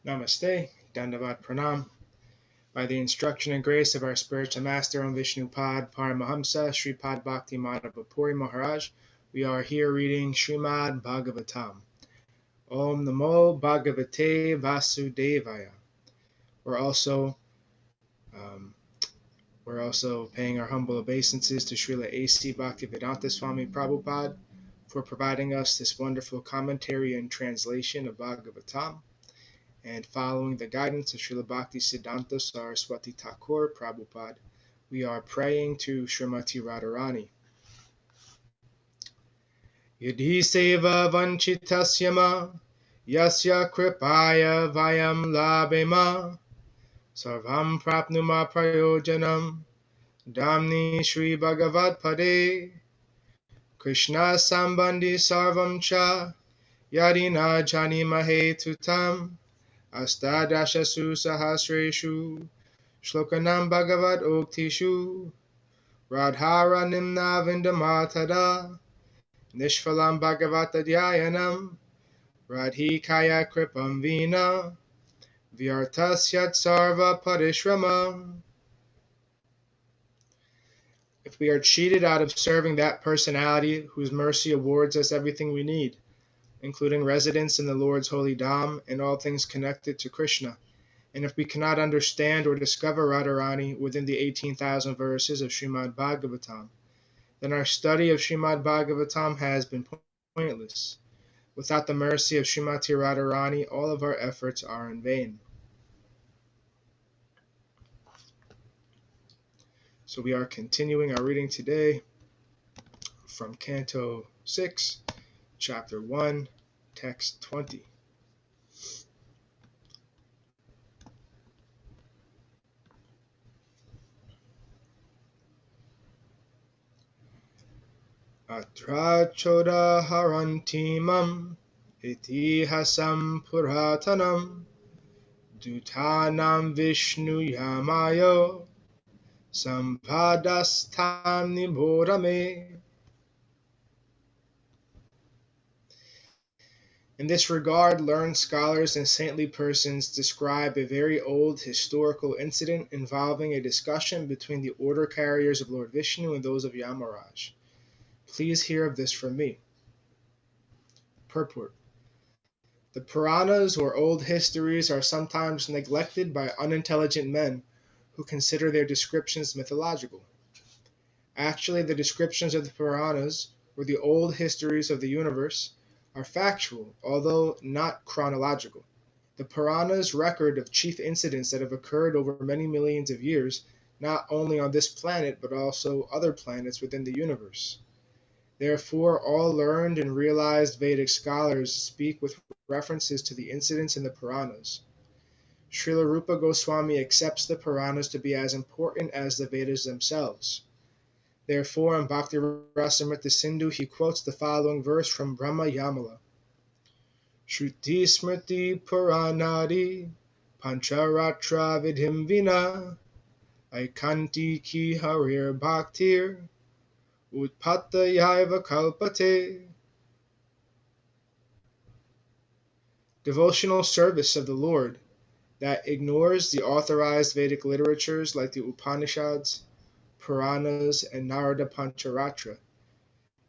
Namaste, Dandavat Pranam. By the instruction and grace of our spiritual master on Vishnupad Paramahamsa, Sripad Bhakti Madhava Puri Maharaj, we are here reading Srimad Bhagavatam. Om Namo Bhagavate Vasudevaya. We're also paying our humble obeisances to Srila A.C. Bhaktivedanta Swami Prabhupada for providing us this wonderful commentary and translation of Bhagavatam, and following the guidance of Srila Bhaktisiddhanta Saraswati Thakur Prabhupada, we are praying to Śrīmatī Rādhārāṇī. Yadi sevā-vañcitāḥ yasyāḥ kṛpayā vayaṃ labhema sarvaṃ prāpnumaḥ prayojanaṃ dhāmni śrī-bhagavat pade Kṛṣṇa-sambandhi sarvaṃ cha Yadi na jānīmahe tutam Aṣṭādaśasu sahasreṣu ślokānāṃ bhagavat-oktiṣu Rādhārānīṃ na vindāmaḥ tadā niṣphalaṃ bhagavata-yayinam radhikaya kripam vina vyartasyat sarva-pariśramaḥ. If we are cheated out of serving that personality whose mercy awards us everything we need, including residence in the Lord's holy Dham and all things connected to Krishna, and if we cannot understand or discover Rādhārānīṃ within the 18,000 verses of Srimad Bhagavatam, then our study of Srimad Bhagavatam has been pointless. Without the mercy of Śrīmatī Rādhārāṇī, all of our efforts are in vain. So we are continuing our reading today from Canto 6, Chapter 1, Text 20. Atra chodaharantimam itihasam puratanam dutanam vishnu yamayo sampadastam nibodhame. In this regard, learned scholars and saintly persons describe a very old historical incident involving a discussion between the order carriers of Lord Vishnu and those of Yamaraj. Please hear of this from me. Purport. The Puranas, or old histories, are sometimes neglected by unintelligent men who consider their descriptions mythological. Actually, the descriptions of the Puranas, or the old histories of the universe, are factual, although not chronological. The Puranas' record of chief incidents that have occurred over many millions of years, not only on this planet but also other planets within the universe. Therefore, all learned and realized Vedic scholars speak with references to the incidents in the Puranas. Srila Rupa Goswami accepts the Puranas to be as important as the Vedas themselves. Therefore, in Bhakti Rasamrita Sindhu, he quotes the following verse from Brahma Yamala. Shruti smriti puranadi pancharatra vidhim vina aikanti ki harir bhaktir utpattayaiva kalpate. Devotional service of the Lord that ignores the authorized Vedic literatures like the Upanishads, Puranas, and Narada Pancharatra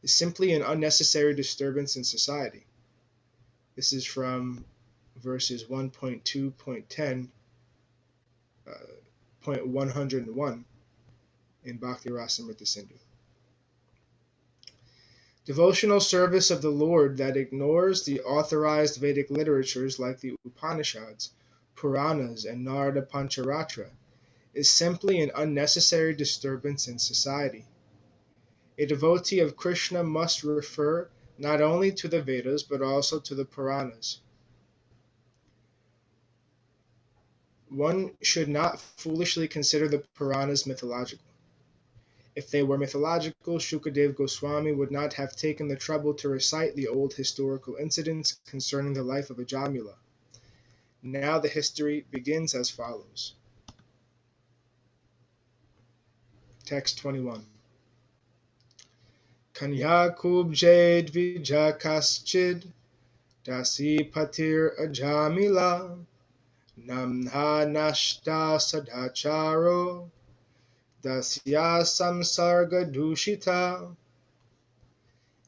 is simply an unnecessary disturbance in society. This is from verses 1.2.10.101 in Bhakti Rasamrita Sindhu. Devotional service of the Lord that ignores the authorized Vedic literatures like the Upanishads, Puranas, and Narada Pancharatra is simply an unnecessary disturbance in society. A devotee of Krishna must refer not only to the Vedas but also to the Puranas. One should not foolishly consider the Puranas mythological. If they were mythological, Shukadev Goswami would not have taken the trouble to recite the old historical incidents concerning the life of Ajamila. Now the history begins as follows. Text 21. Kanya kubje dvija kaschid dasi patir Ajamila namha nashta sadacharo dasya samsarga dushita.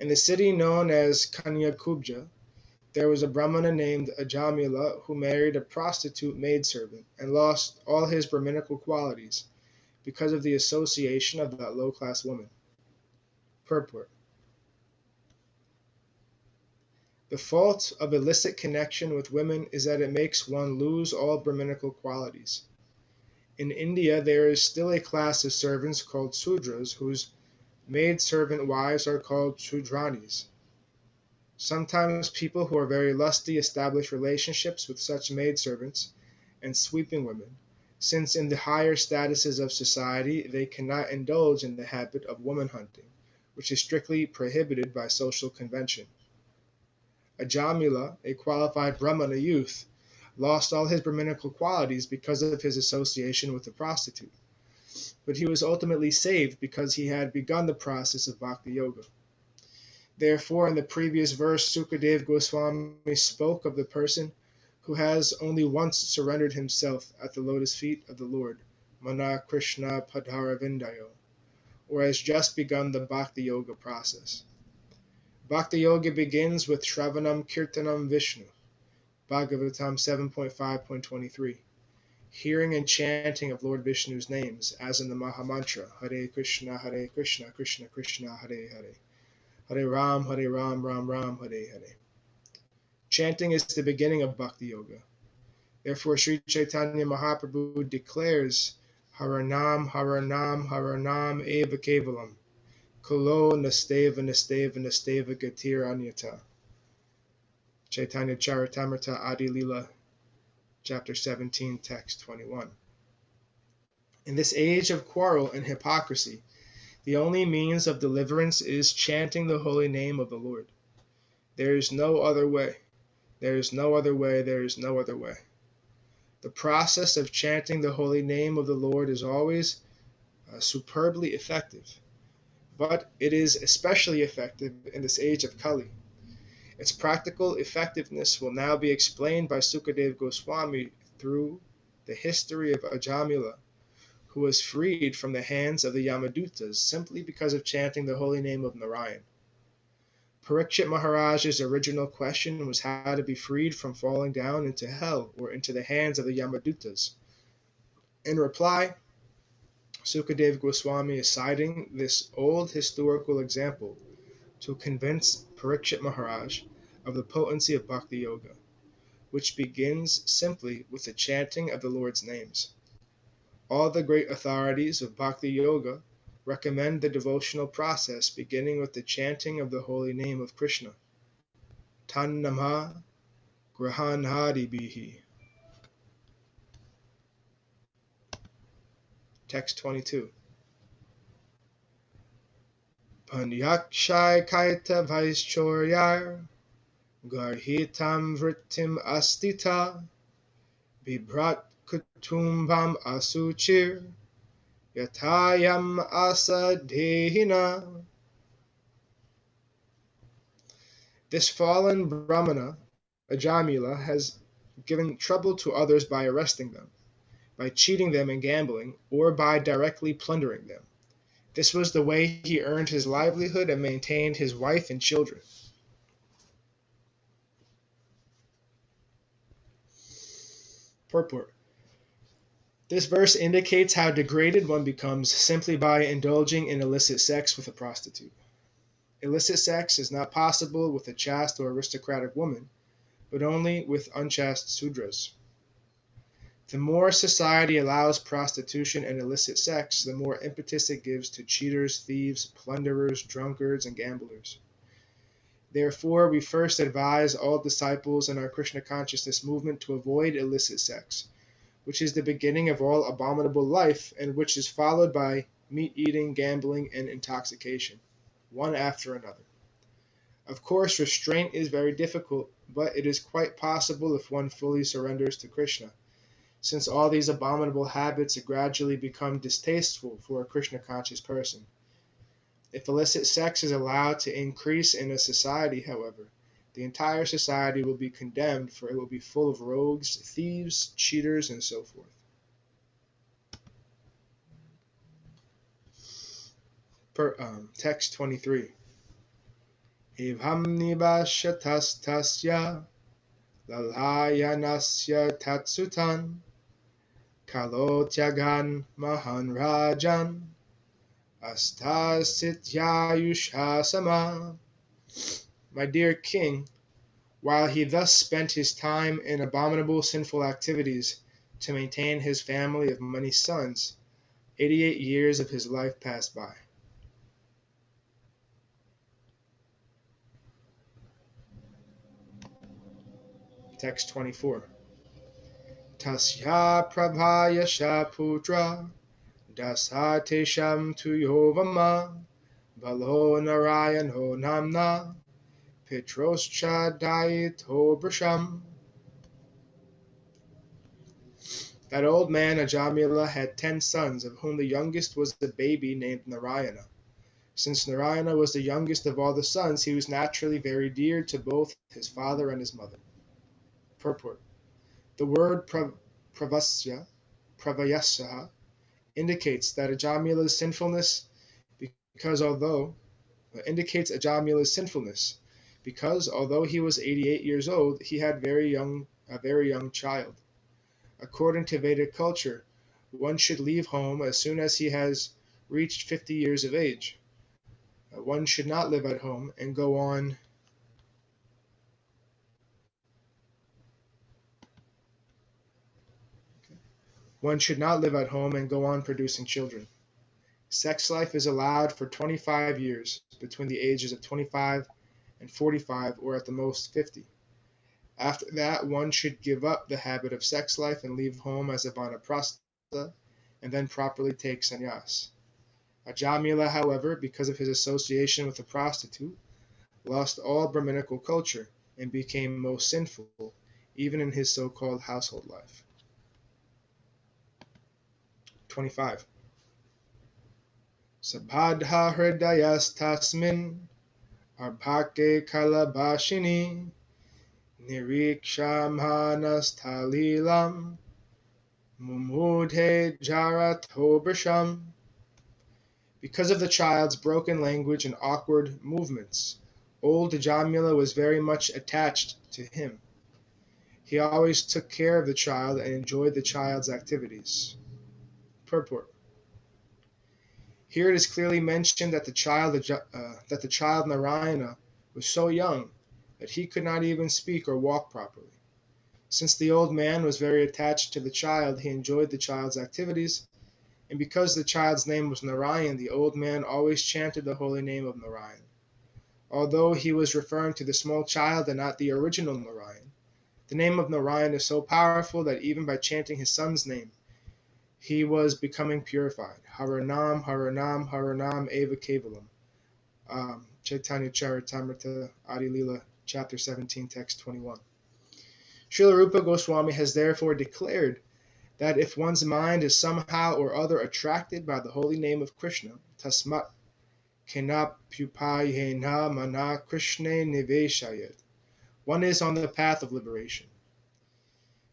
In the city known as Kanyakubja, there was a Brahmana named Ajamila who married a prostitute maidservant and lost all his Brahminical qualities because of the association of that low-class woman. Purport. The fault of illicit connection with women is that it makes one lose all Brahminical qualities. In India, there is still a class of servants called Sudras whose maid-servant wives are called Sudranis. Sometimes people who are very lusty establish relationships with such maidservants and sweeping women, since in the higher statuses of society they cannot indulge in the habit of woman hunting, which is strictly prohibited by social convention. Ajamila, a qualified Brahmana youth, lost all his Brahminical qualities because of his association with a prostitute, but he was ultimately saved because he had begun the process of Bhakti Yoga. Therefore, in the previous verse, Sukadeva Goswami spoke of the person who has only once surrendered himself at the lotus feet of the Lord, Mana Krishna Padhara Vindayo, or has just begun the Bhakti Yoga process. Bhakti Yoga begins with Shravanam Kirtanam Vishnu, Bhagavatam 6.1.20, hearing and chanting of Lord Vishnu's names, as in the Mahamantra, Hare Krishna, Krishna Krishna, Hare Hare, Hare Ram, Ram Ram, Hare Hare. Chanting is the beginning of Bhakti Yoga. Therefore, Sri Chaitanya Mahaprabhu declares, Haranam, Haranam, Haranam Eva Kevalam, Kalo Nasteva Nasteva Nasteva Gatir Anyata. Chaitanya Charitamrita Adi Lila, chapter 17, text 21. In this age of quarrel and hypocrisy, the only means of deliverance is chanting the holy name of the Lord. There is no other way. There is no other way. There is no other way. The process of chanting the holy name of the Lord is always superbly effective, but it is especially effective in this age of Kali. Its practical effectiveness will now be explained by Sukadeva Goswami through the history of Ajamila, who was freed from the hands of the Yamadutas simply because of chanting the holy name of Narayan. Parikshit Maharaj's original question was how to be freed from falling down into hell or into the hands of the Yamadutas. In reply, Sukadeva Goswami is citing this old historical example to convince Parikshit Maharaj of the potency of Bhakti Yoga, which begins simply with the chanting of the Lord's names. All the great authorities of Bhakti Yoga recommend the devotional process beginning with the chanting of the holy name of Krishna. Tannamha Grahanhadibihi. Text 22. Panyakshay kaita vaischoryar garhitam vrittim astita bibrat kutumbam asuchir yatayam asadehina. This fallen Brahmana, Ajamila, has given trouble to others by arresting them, by cheating them in gambling, or by directly plundering them. This was the way he earned his livelihood and maintained his wife and children. Purport. This verse indicates how degraded one becomes simply by indulging in illicit sex with a prostitute. Illicit sex is not possible with a chaste or aristocratic woman, but only with unchaste Sudras. The more society allows prostitution and illicit sex, the more impetus it gives to cheaters, thieves, plunderers, drunkards, and gamblers. Therefore, we first advise all disciples in our Krishna consciousness movement to avoid illicit sex, which is the beginning of all abominable life and which is followed by meat-eating, gambling, and intoxication, one after another. Of course, restraint is very difficult, but it is quite possible if one fully surrenders to Krishna, since all these abominable habits gradually become distasteful for a Krishna-conscious person. If illicit sex is allowed to increase in a society, however, the entire society will be condemned, for it will be full of rogues, thieves, cheaters, and so forth. Text 23. Evhamni vashatastasya lalhayanasya tatsutan kalotyagan mahan rajan Aṣṭādaśasu sama. My dear king, while he thus spent his time in abominable sinful activities to maintain his family of many sons, 88 years of his life passed by. Text 24. Tasya prabhayasha putra dasatesham tuyovama balo narayano namna pitroscha dayito brisham. That old man Ajamila had 10 sons, of whom the youngest was a baby named Narayana. Since Narayana was the youngest of all the sons, he was naturally very dear to both his father and his mother. Purport. The word pravayasya indicates Ajamila's sinfulness because although he was 88 years old, he had a very young child. According to Vedic culture, one should leave home as soon as he has reached 50 years of age. One should not live at home and go on producing children. Sex life is allowed for 25 years, between the ages of 25 and 45, or at the most 50. After that, one should give up the habit of sex life and leave home as a vanaprastha, and then properly take sannyas. Ajamila, however, because of his association with a prostitute, lost all Brahminical culture and became most sinful, even in his so-called household life. 25. Sabhadha hridayastasmin arbhake kalabashini nirikshamhanastalilam mumudhe jarathobrisham. Because of the child's broken language and awkward movements, old Ajamila was very much attached to him. He always took care of the child and enjoyed the child's activities. Purport. Here it is clearly mentioned that the child Narayana was so young that he could not even speak or walk properly. Since the old man was very attached to the child, he enjoyed the child's activities, and because the child's name was Narayan, the old man always chanted the holy name of Narayan. Although he was referring to the small child and not the original Narayan, the name of Narayan is so powerful that even by chanting his son's name, he was becoming purified. Haranam, Haranam, Haranam Eva Kevalam. Chaitanya Charitamrita Adi Lila, chapter 17, text 21. Srila Rupa Goswami has therefore declared that if one's mind is somehow or other attracted by the holy name of Krishna, tasmat kenapyupayena mana Krishna niveshayet, one is on the path of liberation.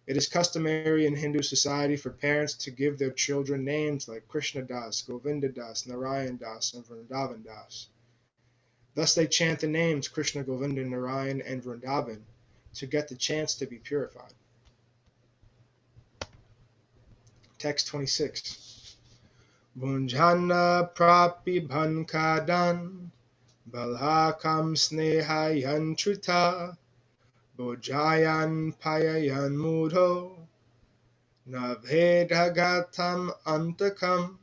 It is customary in Hindu society for parents to give their children names like Krishna Das, Govinda Das, Narayan Das, and Vrindavan Das. Thus they chant the names Krishna, Govinda, Narayan, and Vrindavan to get the chance to be purified. Text 26. Bunjana prapibhan kadan balhakam snehayan trita bojayan payayan mudho navhedagatam antakam.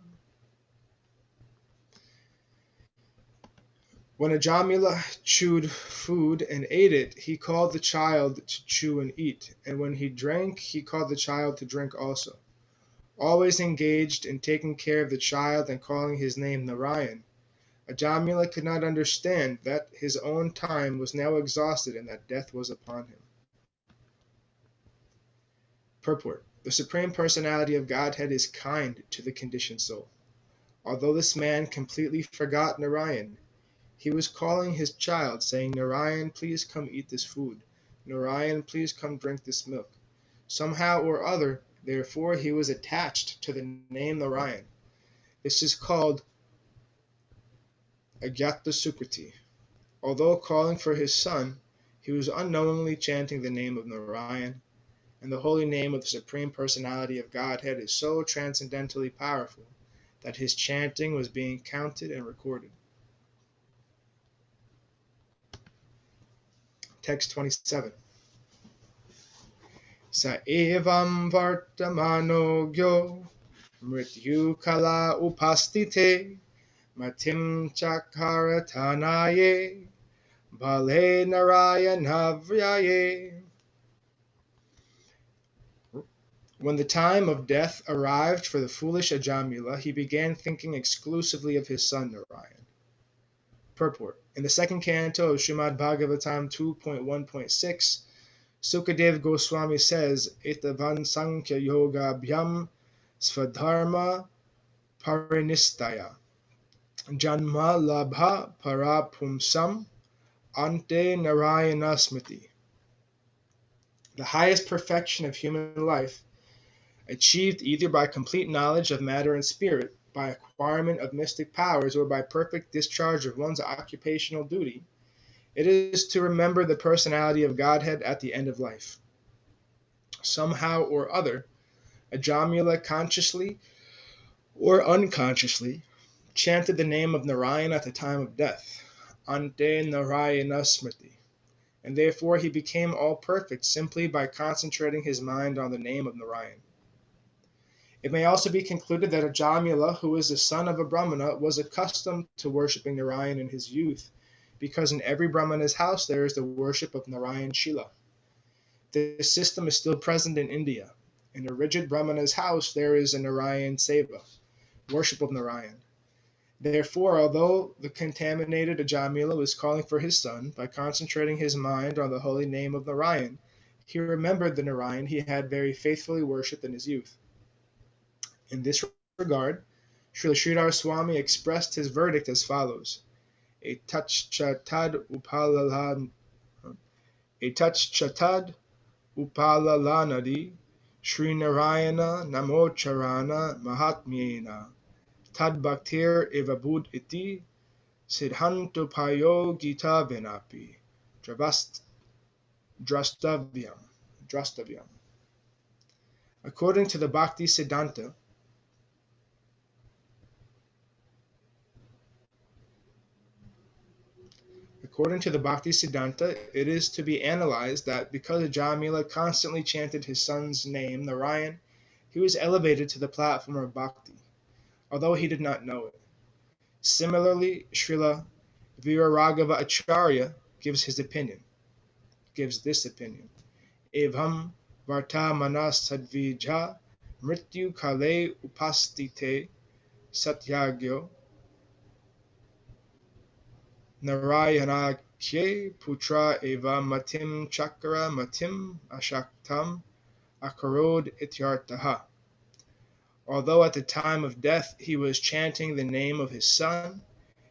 When Ajamila chewed food and ate it, he called the child to chew and eat, and when he drank, he called the child to drink also. Always engaged in taking care of the child and calling his name Narayan, Ajamila could not understand that his own time was now exhausted and that death was upon him. Purport. The Supreme Personality of Godhead is kind to the conditioned soul. Although this man completely forgot Narayan, He was calling his child, saying, Narayan, please come eat this food. Narayan, please come drink this milk. Somehow or other, therefore, he was attached to the name Narayan. This is called Agyata-sukriti. Although calling for his son, he was unknowingly chanting the name of Narayan, and the holy name of the Supreme Personality of Godhead is so transcendently powerful that his chanting was being counted and recorded. Text 27. Sa evam vartamano gyo mrityu kala upastite matim chakaratanaye bale narayanavyaye. When the time of death arrived for the foolish Ajamila, he began thinking exclusively of his son Narayan. Purport. In the second canto of Srimad Bhagavatam 6.1.20, Sukadeva Goswami says, Etavan Sankhya Yoga Bhyam Svadharma Parinistaya Janma Labha Parapumsam Ante Narayana Smriti. The highest perfection of human life, achieved either by complete knowledge of matter and spirit, by acquirement of mystic powers, or by perfect discharge of one's occupational duty, it is to remember the personality of Godhead at the end of life. Somehow or other, Ajamila consciously or unconsciously chanted the name of Narayan at the time of death, Ante Narayana Smriti, and therefore he became all perfect simply by concentrating his mind on the name of Narayan. It may also be concluded that Ajamila, who is the son of a Brahmana, was accustomed to worshipping Narayan in his youth, because in every Brahmana's house there is the worship of Narayan Shila. This system is still present in India. In a rigid Brahmana's house there is a Narayan seva, worship of Narayan. Therefore, although the contaminated Ajamila was calling for his son, by concentrating his mind on the holy name of Narayan, he remembered the Narayan he had very faithfully worshipped in his youth. In this regard, Srila Sridhar Swami expressed his verdict as follows: Etachatad upalalanadi Sri Narayana namocharana mahatmyena tad bhaktir evabud iti siddhantopayo gita venapi drastavyam. According to the Bhakti Siddhanta, it is to be analyzed that because Ajamila constantly chanted his son's name, Narayan, he was elevated to the platform of bhakti, although he did not know it. Similarly, Srila Viraraghava Acharya gives this opinion. Evam varta manas sadvija mrityu kale upastite satyagyo Narayanakye putra eva matim chakra matim ashaktam akarod ityartaha. Although at the time of death he was chanting the name of his son,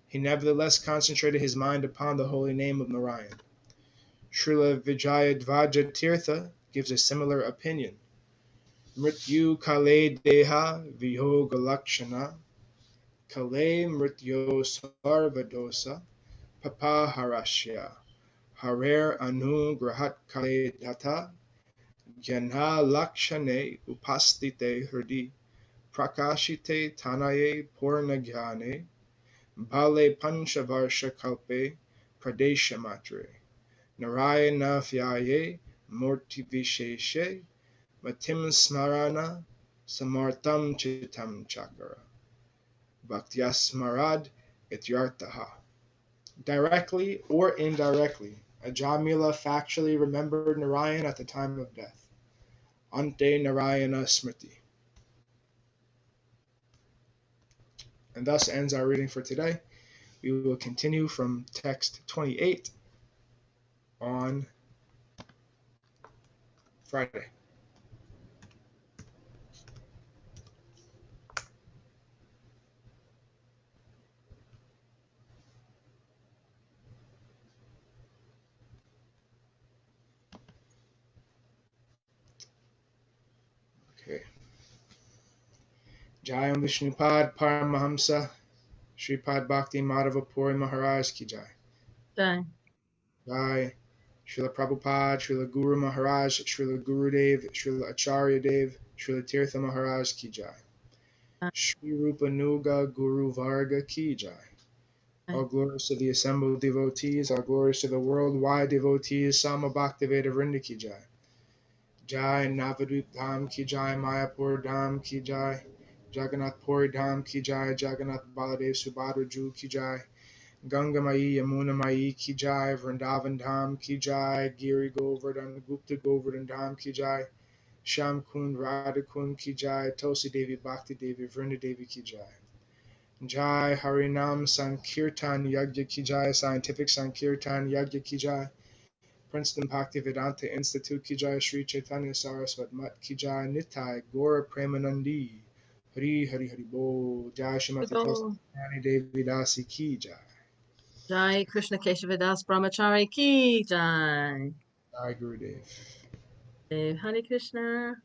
he nevertheless concentrated his mind upon the holy name of Narayan. Srila Vijayadvaja Tirtha gives a similar opinion. Mrityu kale deha vihoga lakshana kale mrityo sarvadosa Papa Harashya, Harer Anu Grahat Kale Data, Jana Lakshane Upastite Hrdi, Prakashite Tanaye Purnagyane, Bale Panchavarsha Kalpe, Pradesha Matre, Narayana Fyaye, Murti Visheshe, Matim Smarana, Samartam Chitam Chakara, Bhaktyasmarad Ityartaha. Directly or indirectly, Ajamila factually remembered Narayan at the time of death. Ante Narayana Smriti. And thus ends our reading for today. We will continue from text 28 on Friday. Jai Om Vishnupad Paramahamsa Shripad Bhakti Madhava Puri Maharaj Ki Jai. Jai. Jai Srila Prabhupada, Srila Guru Maharaj, Srila Gurudev, Srila Acharya Dev, Srila Tirtha Maharaj Ki Jai. Shri Rupa Nuga Guru Varga Ki Jai. All glories to the assembled devotees, all glories to the worldwide devotees, Sama Bhaktiveda Vrinda Ki Jai. Jai Navadvip Dham Ki Jai, Mayapur Dham Ki Jai, Jagannath Puri Dham Ki Jai, Jagannath Baladev Subhadra Ju Ki Jai, Ganga Mai Yamuna Mai Ki Jai, Vrindavan Dham Ki Jai, Giri Govardhan Gupta Govardhan Dham Ki Jai, Sham Kund Radha Kund Ki Jai, Tulsi Devi Bhakti Devi Vrinda Devi Ki Jai. Jai Harinam Sankirtan Yagya Ki Jai, Scientific Sankirtan Yagya Ki Jai, Princeton Bhaktivedanta Institute Ki Jai, Sri Chaitanya Saraswat Mat Ki Jai, Nitai Gaura Premanandi, Hari Hari Hari Bol, Jai Śrīmatī Rādhārāṇī Devi Dasi Ki Jai. Jai Krishna Keshavidas Brahmachari Ki Jai. Jai Gurudev. Hare Krishna.